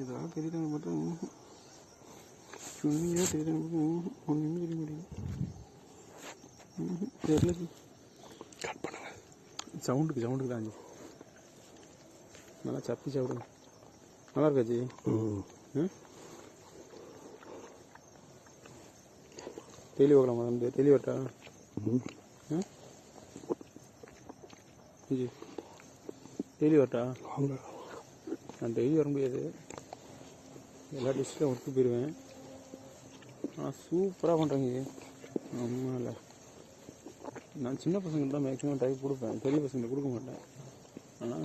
ஏதாவது தெரியுறாங்க பார்த்தா சுண்ணியாக தெரியுறாங்க பார்த்தா ஒன்றுமே தெரிய முடியல. தெரியல கட் பண்ணுங்க. சவுண்டுக்கு தான் நல்லா சப்பி சாப்பிடுங்க. நல்லா இருக்காச்சி. டெய்லி பார்க்கலாமா வந்து டெய்லி வரட்டா? ஜி டெய்லி வரட்டா? நான் டெய்லி வர முடியாது, எல்லா டிஸ்ட்ரிக்டும் ஒர்க்கு போயிடுவேன். ஆனால் சூப்பராக பண்ணுறேங்க. ஆமாம் இல்லை, நான் சின்ன பசங்களுக்கு தான் மேக்ஸிமம் டைப் கொடுப்பேன், பெரிய பசங்களுக்கு கொடுக்க மாட்டேன். ஆனால்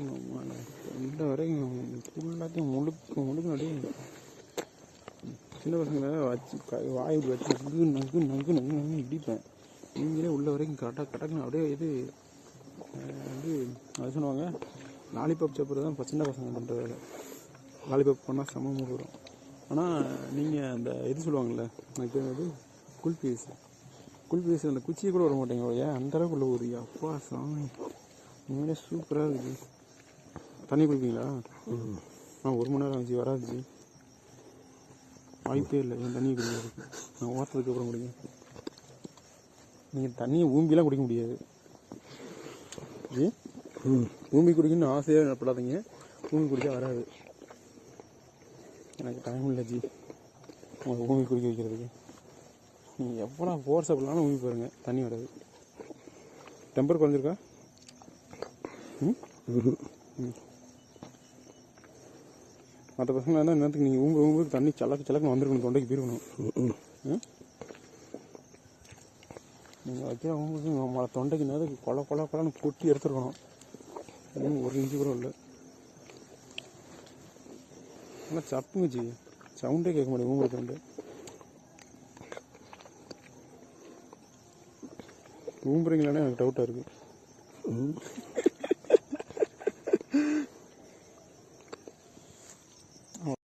இந்த வரைக்கும் ஃபுல்லாத்தையும் முழுக்க நடி சின்ன பசங்களை வச்சு வாய் வச்சு நங்கு இடிப்பேன். நீங்களே உள்ள வரைக்கும் கரெக்டாக அப்படியே இது வந்து அது சொன்னாங்க. லாலிபாப் சாப்பிட்றது தான் சின்ன பசங்க பண்ணுற வேலை. லாலிபாப் பண்ணால் செம்ம மூடு வரும். ஆனால் நீங்கள் அந்த இது சொல்லுவாங்கள்ல, எனக்கு அது குல்பீஸ் அந்த குச்சியை கூட வர மாட்டேங்க. ஏன் அந்தளவுக்கு உள்ள ஒரு அப்பா சாமி உண்மையிலே சூப்பராக இருக்குது. தண்ணி குடிப்பீங்களா? ஒரு மணி நேரம் ஆச்சு வராது. வாய்ப்பே இல்லை என் தண்ணியை குடிக்கிறதுக்கு. நான் ஓட்டுறதுக்கு அப்புறம் குடிங்க. நீங்கள் தண்ணியை ஊம்பிலாம் குடிக்க முடியாது. ஊம்பி குடிக்கணும்னு ஆசையாக படாதீங்க. ஊம்பி குடிச்சா வராது. எனக்கு டைம் இல்லை ஜி உங்களுக்கு ஊம்பி குடிக்க வைக்கிறதுக்கு. நீங்கள் எவ்வளோ ஃபோர்ஸ் அப்படினாலும் ஊம்பி பாருங்கள், தண்ணி வராது. டெம்பர் குறைஞ்சிருக்கா? மற்ற பசங்களாக இருந்தால் நேரத்துக்கு நீங்கள் ஊம்பு தண்ணி சலக்குன்னு வந்துருக்கணும், தொண்டைக்கு போயிருக்கணும். நீங்கள் வைக்கிற ஊம்புக்கு தொண்டைக்கு நேரத்துக்கு கொலன்னு கொட்டி எடுத்துருக்கணும். ஒரு இன்ச்சு கூட இல்லை. ஆனால் சப்புங்க ஜி, சவுண்டே கேட்க முடியும் ஊம்பு சவுண்டு. ஊம்புறீங்களானே எனக்கு டவுட்டாக இருக்குது.